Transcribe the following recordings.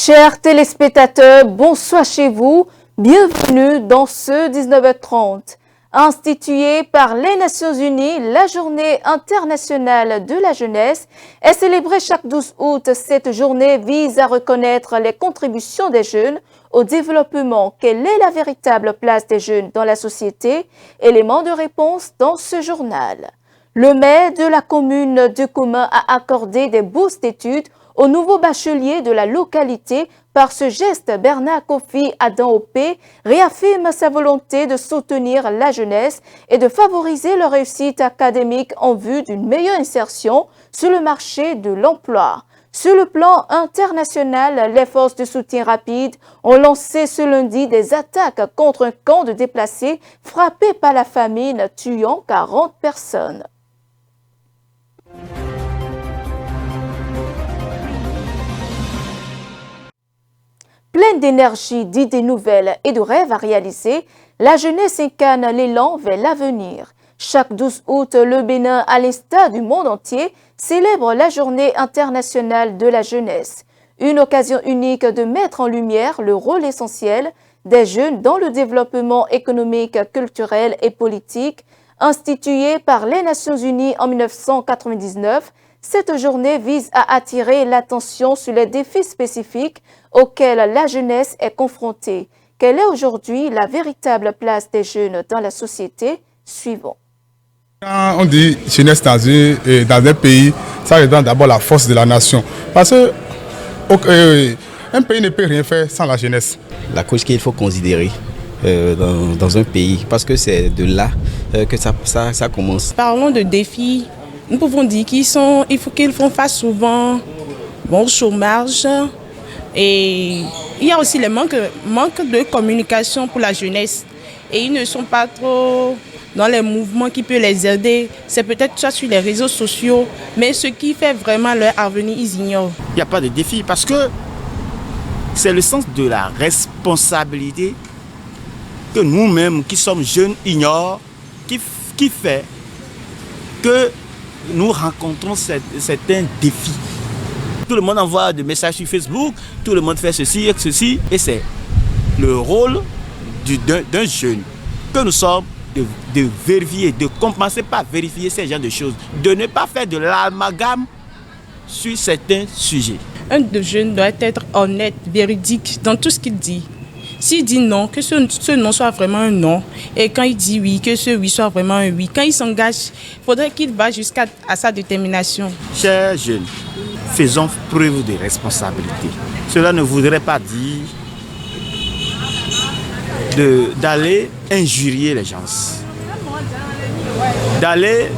Chers téléspectateurs, bonsoir chez vous. Bienvenue dans ce 19h30. Instituée par les Nations Unies, la Journée internationale de la jeunesse est célébrée chaque 12 août. Cette journée vise à reconnaître les contributions des jeunes au développement. Quelle est la véritable place des jeunes dans la société? Élément de réponse dans ce journal. Le maire de la commune de Koma a accordé des bourses d'études aux nouveaux bacheliers de la localité. Par ce geste, Bernard Kofi Adam Opé réaffirme sa volonté de soutenir la jeunesse et de favoriser leur réussite académique en vue d'une meilleure insertion sur le marché de l'emploi. Sur le plan international, les forces de soutien rapide ont lancé ce lundi des attaques contre un camp de déplacés frappé par la famine, tuant 40 personnes. Pleine d'énergie, d'idées nouvelles et de rêves à réaliser, la jeunesse incarne l'élan vers l'avenir. Chaque 12 août, le Bénin, à l'instar du monde entier, célèbre la Journée internationale de la jeunesse. Une occasion unique de mettre en lumière le rôle essentiel des jeunes dans le développement économique, culturel et politique. Instituée par les Nations Unies en 1999, cette journée vise à attirer l'attention sur les défis spécifiques auxquels la jeunesse est confrontée. Quelle est aujourd'hui la véritable place des jeunes dans la société? Suivons. Quand on dit jeunesse dans un pays, ça représente d'abord la force de la nation. Parce qu'un pays ne peut rien faire sans la jeunesse. La cause qu'il faut considérer dans un pays, parce que c'est de là que ça commence. Parlons de défis. Nous pouvons dire qu'il faut qu'ils font face souvent au chômage et il y a aussi le manque de communication pour la jeunesse et ils ne sont pas trop dans les mouvements qui peuvent les aider. C'est peut-être soit sur les réseaux sociaux, mais ce qui fait vraiment leur avenir, ils ignorent. Il n'y a pas de défi parce que c'est le sens de la responsabilité que nous-mêmes qui sommes jeunes ignorons, qui fait que nous rencontrons certains défis. Tout le monde envoie des messages sur Facebook, tout le monde fait ceci et ceci. Et c'est le rôle d'un jeune que nous sommes de vérifier, de commencer par vérifier ces genres de choses. De ne pas faire de l'amalgame sur certains sujets. Un jeune doit être honnête, véridique dans tout ce qu'il dit. S'il dit non, que ce non soit vraiment un non. Et quand il dit oui, que ce oui soit vraiment un oui. Quand il s'engage, il faudrait qu'il va jusqu'à sa détermination. Chers jeunes, faisons preuve de responsabilité. Cela ne voudrait pas dire d'aller injurier les gens. D'aller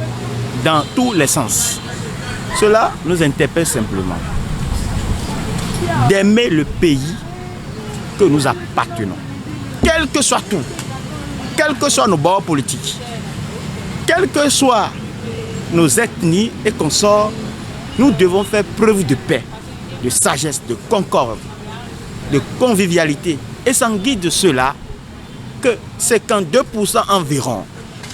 dans tous les sens. Cela nous interpelle simplement. D'aimer le pays que nous appartenons, quel que soit tout, quels que soient nos bords politiques, quelles que soient nos ethnies et consorts, nous devons faire preuve de paix, de sagesse, de concorde, de convivialité. Et sans guide de cela, que 52% environ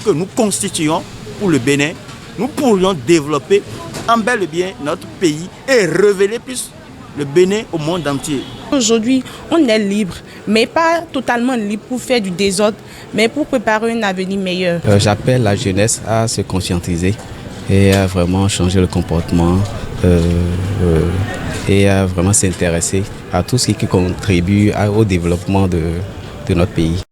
que nous constituons pour le Bénin, nous pourrions développer en bel et bien notre pays et révéler plus le Bénin au monde entier. Aujourd'hui, on est libre, mais pas totalement libre pour faire du désordre, mais pour préparer un avenir meilleur. J'appelle la jeunesse à se conscientiser et à vraiment changer le comportement et à vraiment s'intéresser à tout ce qui contribue au développement de notre pays.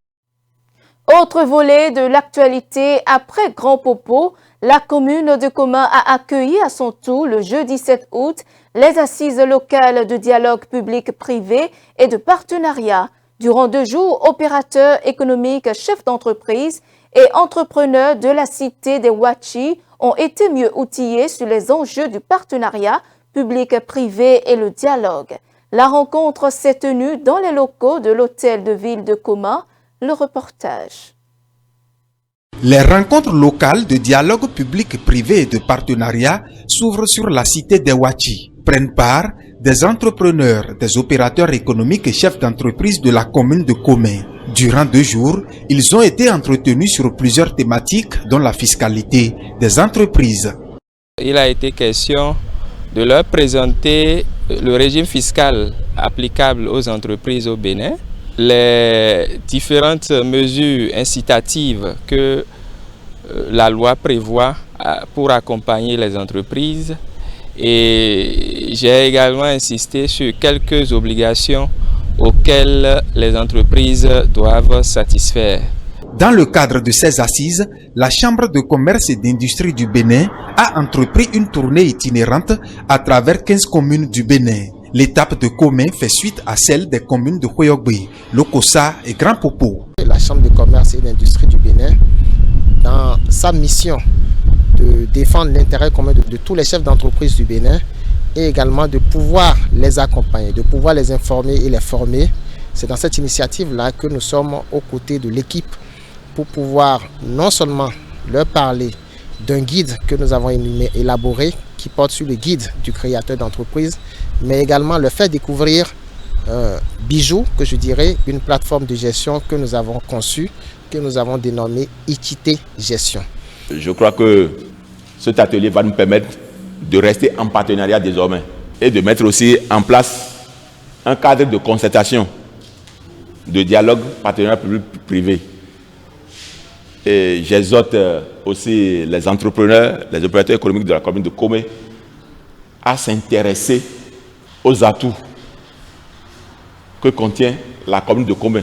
Autre volet de l'actualité, après Grand Popo, la commune de Koma a accueilli à son tour le jeudi 7 août les assises locales de dialogue public-privé et de partenariat. Durant 2 jours, opérateurs économiques, chefs d'entreprise et entrepreneurs de la cité des Ouachi ont été mieux outillés sur les enjeux du partenariat public-privé et le dialogue. La rencontre s'est tenue dans les locaux de l'hôtel de ville de Koma. Le reportage. Les rencontres locales de dialogue public-privé et de partenariat s'ouvrent sur la cité des Ouachi. Prennent part des entrepreneurs, des opérateurs économiques et chefs d'entreprise de la commune de Koma. Durant 2 jours, ils ont été entretenus sur plusieurs thématiques, dont la fiscalité des entreprises. Il a été question de leur présenter le régime fiscal applicable aux entreprises au Bénin, les différentes mesures incitatives que la loi prévoit pour accompagner les entreprises, et j'ai également insisté sur quelques obligations auxquelles les entreprises doivent satisfaire. Dans le cadre de ces assises, la Chambre de commerce et d'industrie du Bénin a entrepris une tournée itinérante à travers 15 communes du Bénin. L'étape de Komé fait suite à celle des communes de Houéogbe, Lokossa et Grand Popo. La Chambre de commerce et d'industrie du Bénin, dans sa mission de défendre l'intérêt commun de tous les chefs d'entreprise du Bénin et également de pouvoir les accompagner, de pouvoir les informer et les former, c'est dans cette initiative-là que nous sommes aux côtés de l'équipe pour pouvoir non seulement leur parler d'un guide que nous avons élaboré qui porte sur le guide du créateur d'entreprise, mais également leur faire découvrir Bijou, que je dirais, une plateforme de gestion que nous avons conçue, que nous avons dénommée Équité Gestion. Je crois que cet atelier va nous permettre de rester en partenariat désormais et de mettre aussi en place un cadre de concertation, de dialogue partenariat public-privé. Et j'exhorte aussi les entrepreneurs, les opérateurs économiques de la commune de Komé à s'intéresser aux atouts que contient la commune de Komé.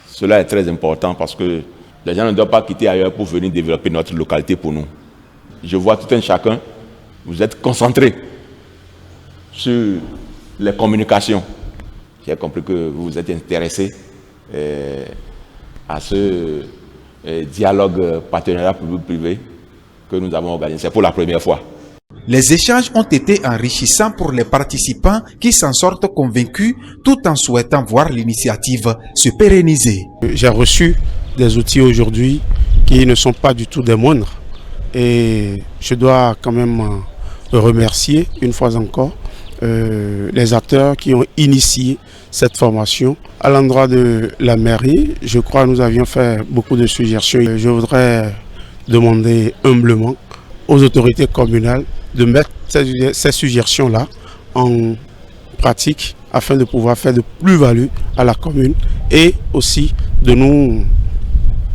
Cela est très important parce que les gens ne doivent pas quitter ailleurs pour venir développer notre localité pour nous. Je vois tout un chacun, vous êtes concentrés sur les communications. J'ai compris que vous vous êtes intéressés à ce dialogue partenariat public-privé que nous avons organisé. C'est pour la première fois. Les échanges ont été enrichissants pour les participants qui s'en sortent convaincus tout en souhaitant voir l'initiative se pérenniser. J'ai reçu des outils aujourd'hui qui ne sont pas du tout des moindres et je dois quand même remercier une fois encore les acteurs qui ont initié cette formation. À l'endroit de la mairie, je crois que nous avions fait beaucoup de suggestions. Je voudrais demander humblement aux autorités communales de mettre ces suggestions-là en pratique afin de pouvoir faire de plus-value à la commune et aussi de nous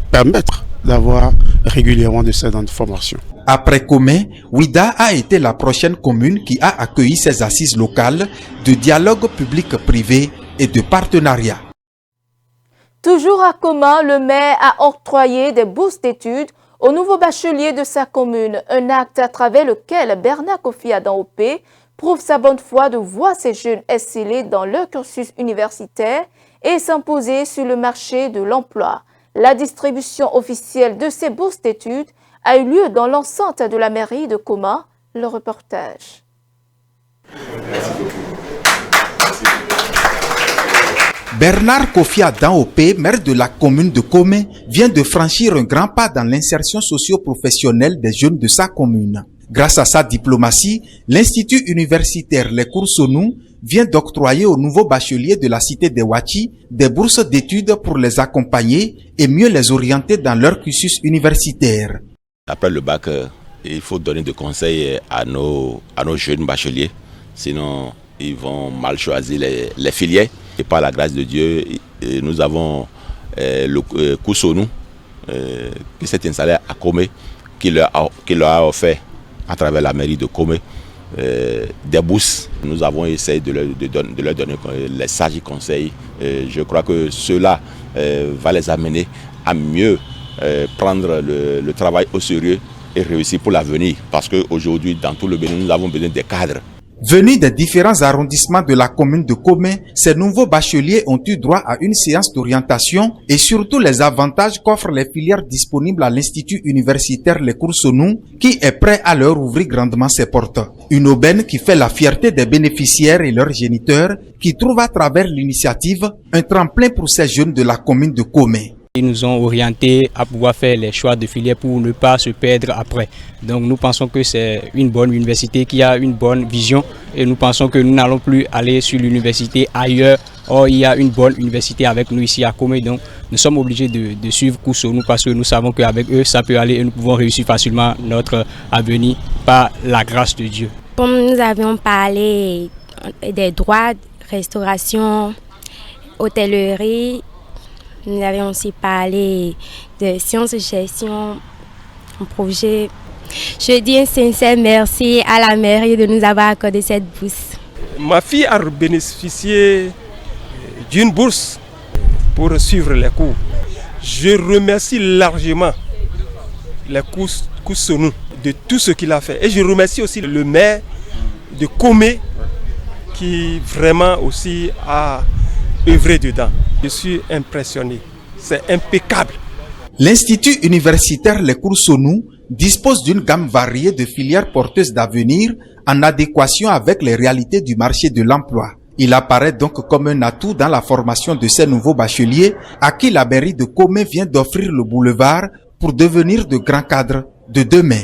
permettre d'avoir régulièrement de ces formations. Après Komé, Ouida a été la prochaine commune qui a accueilli ces assises locales de dialogue public-privé et de partenariat. Toujours à Koma, le maire a octroyé des bourses d'études aux nouveaux bacheliers de sa commune, un acte à travers lequel Bernard Kofi Adam-Opé prouve sa bonne foi de voir ces jeunes exceller dans leur cursus universitaire et s'imposer sur le marché de l'emploi. La distribution officielle de ces bourses d'études a eu lieu dans l'enceinte de la mairie de Koma. Le reportage. Bernard Kofi Adam-Opé, maire de la commune de Komé, vient de franchir un grand pas dans l'insertion socio-professionnelle des jeunes de sa commune. Grâce à sa diplomatie, l'Institut universitaire Les Cours Sonou vient d'octroyer aux nouveaux bacheliers de la cité de Ouachi des bourses d'études pour les accompagner et mieux les orienter dans leur cursus universitaire. Après le bac, il faut donner des conseils à nos jeunes bacheliers, sinon ils vont mal choisir les filières. Et par la grâce de Dieu, nous avons le Koussonou qui s'est installé à Komé, qui leur a offert à travers la mairie de Komé des bourses. Nous avons essayé de leur donner les sages conseils. Je crois que cela va les amener à mieux prendre le travail au sérieux et réussir pour l'avenir. Parce qu'aujourd'hui, dans tout le Bénin, nous avons besoin des cadres. Venus des différents arrondissements de la commune de Komé, ces nouveaux bacheliers ont eu droit à une séance d'orientation et surtout les avantages qu'offrent les filières disponibles à l'Institut universitaire Les Cours Sonou, qui est prêt à leur ouvrir grandement ses portes. Une aubaine qui fait la fierté des bénéficiaires et leurs géniteurs, qui trouvent à travers l'initiative un tremplin pour ces jeunes de la commune de Komé. Ils nous ont orientés à pouvoir faire les choix de filière pour ne pas se perdre après. Donc nous pensons que c'est une bonne université qui a une bonne vision et nous pensons que nous n'allons plus aller sur l'université ailleurs. Or, il y a une bonne université avec nous ici à Komé, donc nous sommes obligés de suivre Koussonou parce que nous savons qu'avec eux ça peut aller et nous pouvons réussir facilement notre avenir par la grâce de Dieu. Comme nous avions parlé des droits, restauration, hôtellerie. Nous avons aussi parlé de sciences de gestion, un projet. Je dis un sincère merci à la mairie de nous avoir accordé cette bourse. Ma fille a bénéficié d'une bourse pour suivre les cours. Je remercie largement les Koussonou de tout ce qu'il a fait. Et je remercie aussi le maire de Komé qui vraiment aussi a œuvré dedans. Je suis impressionné. C'est impeccable. L'Institut universitaire Les Koussonou dispose d'une gamme variée de filières porteuses d'avenir en adéquation avec les réalités du marché de l'emploi. Il apparaît donc comme un atout dans la formation de ces nouveaux bacheliers à qui la mairie de Komé vient d'offrir le boulevard pour devenir de grands cadres de demain.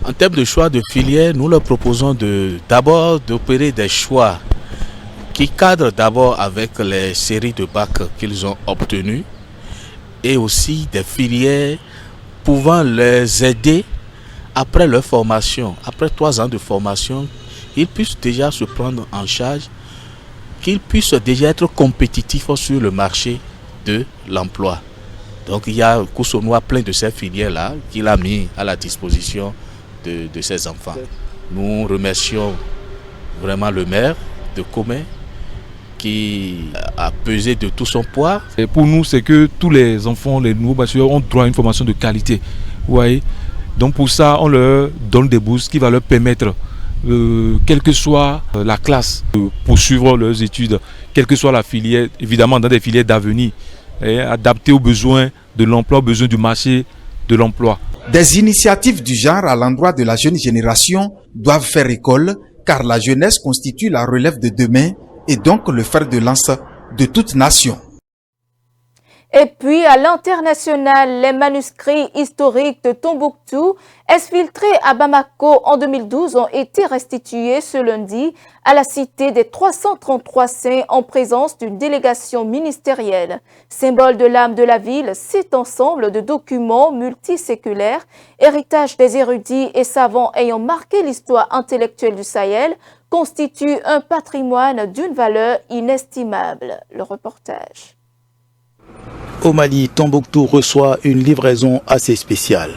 En termes de choix de filière, nous leur proposons d'abord d'opérer des choix qui cadrent d'abord avec les séries de bac qu'ils ont obtenues et aussi des filières pouvant les aider après leur formation, après 3 ans de formation, qu'ils puissent déjà se prendre en charge, qu'ils puissent déjà être compétitifs sur le marché de l'emploi. Donc il y a Koussonou plein de ces filières-là qu'il a mis à la disposition de ses enfants. Nous remercions vraiment le maire de Komé qui a pesé de tout son poids. Et pour nous, c'est que tous les enfants, les nouveaux bacheliers ont droit à une formation de qualité. Vous voyez? Donc pour ça, on leur donne des bourses qui vont leur permettre, quelle que soit la classe, de poursuivre leurs études, quelle que soit la filière, évidemment dans des filières d'avenir, adaptées aux besoins de l'emploi, aux besoins du marché de l'emploi. Des initiatives du genre à l'endroit de la jeune génération doivent faire école, car la jeunesse constitue la relève de demain et donc le fer de lance de toute nation. Et puis, à l'international, les manuscrits historiques de Tombouctou, exfiltrés à Bamako en 2012, ont été restitués ce lundi à la Cité des 333 Saints en présence d'une délégation ministérielle. Symbole de l'âme de la ville, cet ensemble de documents multiséculaires, héritage des érudits et savants ayant marqué l'histoire intellectuelle du Sahel, constitue un patrimoine d'une valeur inestimable. Le reportage. Au Mali, Tombouctou reçoit une livraison assez spéciale.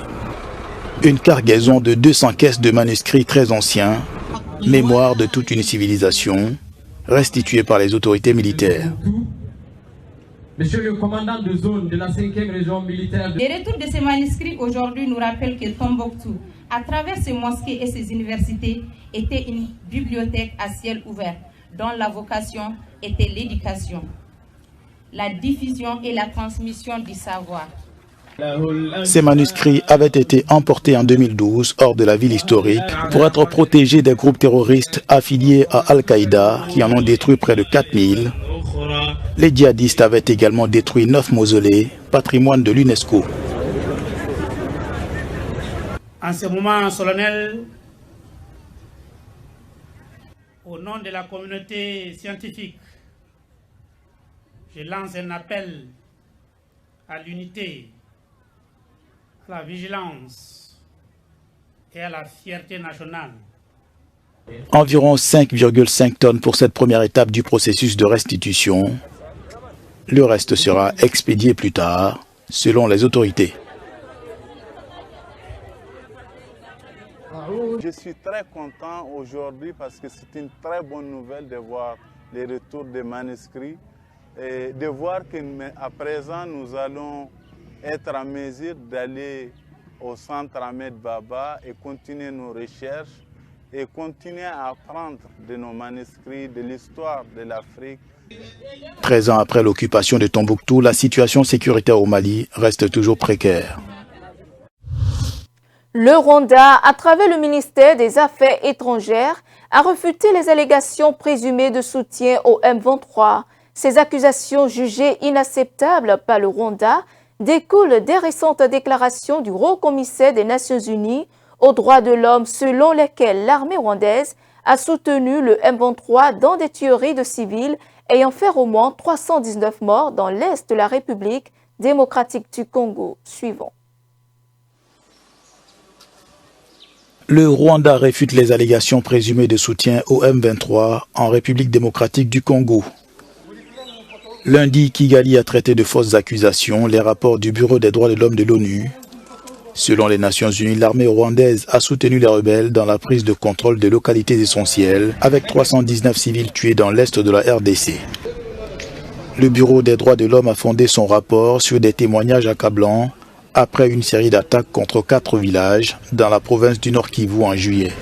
Une cargaison de 200 caisses de manuscrits très anciens, mémoire de toute une civilisation, restituée par les autorités militaires. Monsieur le commandant de zone de la 5e région militaire. Le retour de ces manuscrits aujourd'hui nous rappelle que Tombouctou, à travers ses mosquées et ses universités, était une bibliothèque à ciel ouvert, dont la vocation était l'éducation, la diffusion et la transmission du savoir. Ces manuscrits avaient été emportés en 2012 hors de la ville historique pour être protégés des groupes terroristes affiliés à Al-Qaïda qui en ont détruit près de 4000. Les djihadistes avaient également détruit 9 mausolées, patrimoine de l'UNESCO. En ce moment solennel, au nom de la communauté scientifique, je lance un appel à l'unité, à la vigilance et à la fierté nationale. Environ 5,5 tonnes pour cette première étape du processus de restitution. Le reste sera expédié plus tard, selon les autorités. Je suis très content aujourd'hui parce que c'est une très bonne nouvelle de voir les retours des manuscrits et de voir qu'à présent nous allons être en mesure d'aller au centre Ahmed Baba et continuer nos recherches et continuer à apprendre de nos manuscrits, de l'histoire de l'Afrique. 13 ans après l'occupation de Tombouctou, la situation sécuritaire au Mali reste toujours précaire. Le Rwanda, à travers le ministère des Affaires étrangères, a refuté les allégations présumées de soutien au M23. Ces accusations jugées inacceptables par le Rwanda découlent des récentes déclarations du haut-commissaire des Nations Unies aux droits de l'homme selon lesquelles l'armée rwandaise a soutenu le M23 dans des tueries de civils ayant fait au moins 319 morts dans l'est de la République démocratique du Congo. Suivant. Le Rwanda réfute les allégations présumées de soutien au M23 en République démocratique du Congo. Lundi, Kigali a traité de fausses accusations les rapports du Bureau des droits de l'homme de l'ONU. Selon les Nations Unies, l'armée rwandaise a soutenu les rebelles dans la prise de contrôle de localités essentielles, avec 319 civils tués dans l'est de la RDC. Le Bureau des droits de l'homme a fondé son rapport sur des témoignages accablants après une série d'attaques contre 4 villages dans la province du Nord Kivu en juillet.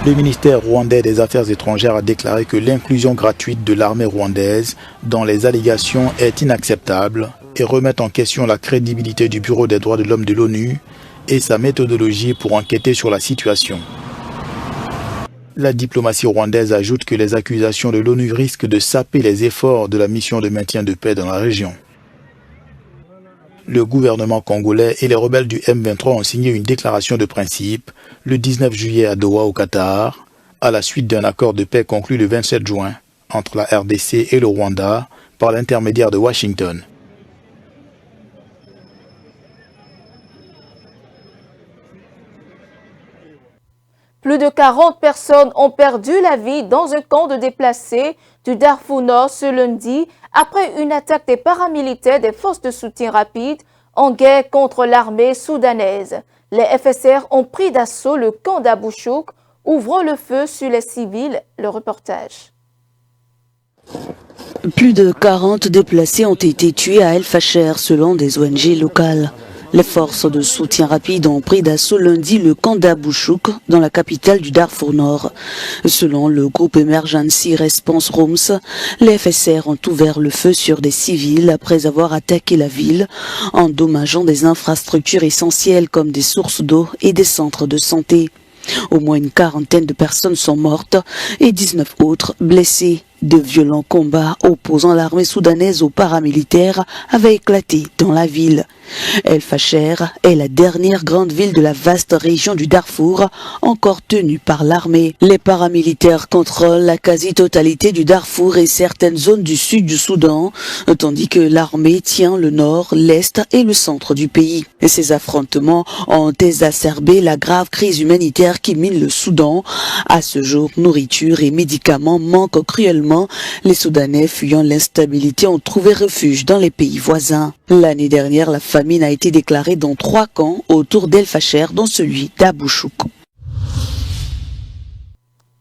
Le ministère rwandais des Affaires étrangères a déclaré que l'inclusion gratuite de l'armée rwandaise dans les allégations est inacceptable et remet en question la crédibilité du Bureau des droits de l'homme de l'ONU et sa méthodologie pour enquêter sur la situation. La diplomatie rwandaise ajoute que les accusations de l'ONU risquent de saper les efforts de la mission de maintien de paix dans la région. Le gouvernement congolais et les rebelles du M23 ont signé une déclaration de principe le 19 juillet à Doha au Qatar, à la suite d'un accord de paix conclu le 27 juin entre la RDC et le Rwanda par l'intermédiaire de Washington. Plus de 40 personnes ont perdu la vie dans un camp de déplacés du Darfour Nord ce lundi après une attaque des paramilitaires des forces de soutien rapide en guerre contre l'armée soudanaise. Les FSR ont pris d'assaut le camp d'Abouchouk, ouvrant le feu sur les civils. Le reportage. Plus de 40 déplacés ont été tués à El Fasher selon des ONG locales. Les forces de soutien rapide ont pris d'assaut lundi le camp d'Abouchouk dans la capitale du Darfour Nord. Selon le groupe Emergency Response Rooms, les FSR ont ouvert le feu sur des civils après avoir attaqué la ville, endommageant des infrastructures essentielles comme des sources d'eau et des centres de santé. Au moins une quarantaine de personnes sont mortes et 19 autres blessées. De violents combats opposant l'armée soudanaise aux paramilitaires avaient éclaté dans la ville. El Fasher est la dernière grande ville de la vaste région du Darfour, encore tenue par l'armée. Les paramilitaires contrôlent la quasi-totalité du Darfour et certaines zones du sud du Soudan, tandis que l'armée tient le nord, l'est et le centre du pays. Et ces affrontements ont exacerbé la grave crise humanitaire qui mine le Soudan. À ce jour, nourriture et médicaments manquent cruellement. Les Soudanais fuyant l'instabilité ont trouvé refuge dans les pays voisins. L'année dernière, la famine a été déclarée dans 3 camps autour d'El Fasher, dont celui d'Abouchouk.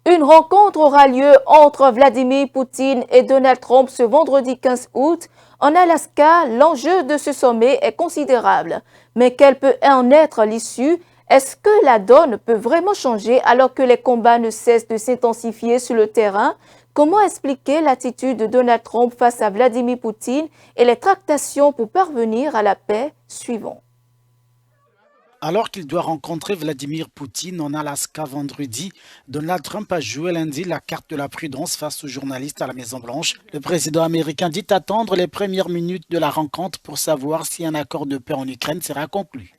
Une rencontre aura lieu entre Vladimir Poutine et Donald Trump ce vendredi 15 août. En Alaska, l'enjeu de ce sommet est considérable. Mais quelle peut en être l'issue? Est-ce que la donne peut vraiment changer alors que les combats ne cessent de s'intensifier sur le terrain? Comment expliquer l'attitude de Donald Trump face à Vladimir Poutine et les tractations pour parvenir à la paix? Suivons. Alors qu'il doit rencontrer Vladimir Poutine en Alaska vendredi, Donald Trump a joué lundi la carte de la prudence face aux journalistes à la Maison-Blanche. Le président américain dit attendre les premières minutes de la rencontre pour savoir si un accord de paix en Ukraine sera conclu.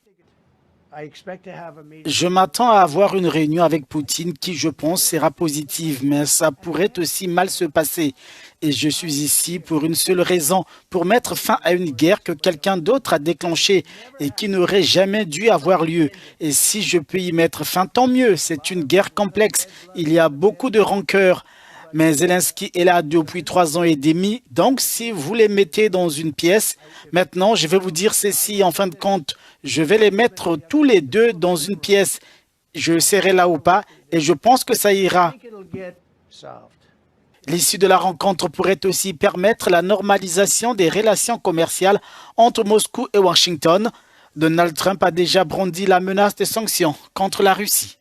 Je m'attends à avoir une réunion avec Poutine qui, je pense, sera positive, mais ça pourrait aussi mal se passer. Et je suis ici pour une seule raison, pour mettre fin à une guerre que quelqu'un d'autre a déclenchée et qui n'aurait jamais dû avoir lieu. Et si je peux y mettre fin, tant mieux. C'est une guerre complexe. Il y a beaucoup de rancœur. Mais Zelensky est là depuis 3 ans et demi. Donc, si vous les mettez dans une pièce, maintenant, je vais vous dire ceci. En fin de compte, je vais les mettre tous les deux dans une pièce. Je serai là ou pas et je pense que ça ira. L'issue de la rencontre pourrait aussi permettre la normalisation des relations commerciales entre Moscou et Washington. Donald Trump a déjà brandi la menace de sanctions contre la Russie.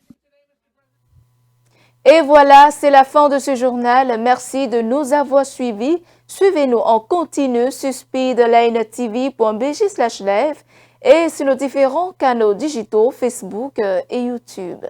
Et voilà, c'est la fin de ce journal. Merci de nous avoir suivis. Suivez-nous en continu sur speedlinetv.bj/live et sur nos différents canaux digitaux Facebook et YouTube.